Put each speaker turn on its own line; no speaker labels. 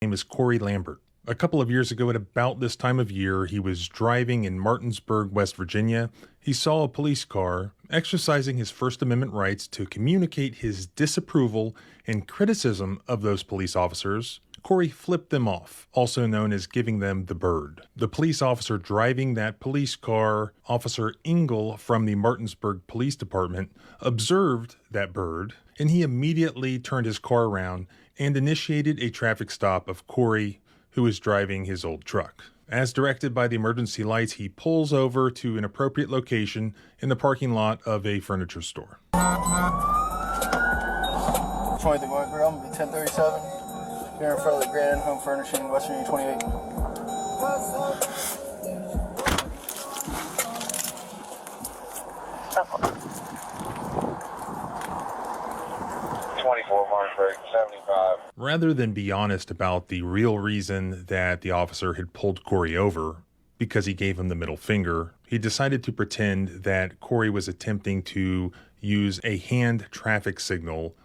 Name is Corey Lambert. A couple of years ago, at about this time of year, he was driving in Martinsburg, West Virginia. He saw a police car exercising his First Amendment rights to communicate his disapproval and criticism of those police officers. Corey flipped them off, also known as giving them the bird. The police officer driving that police car, Officer Engel from the Martinsburg Police Department, observed that bird, and he immediately turned his car around and initiated a traffic stop of Corey, who was driving his old truck. As directed by the emergency lights, he pulls over to an appropriate location in the parking lot of a furniture store.
23 going through, I'm gonna be 1037. Here in front of the Grand Home Furnishing, West Virginia 28.
Martinsburg, 75.
Rather than be honest about the real reason that the officer had pulled Corey over, because he gave him the middle finger, he decided to pretend that Corey was attempting to use a hand traffic signal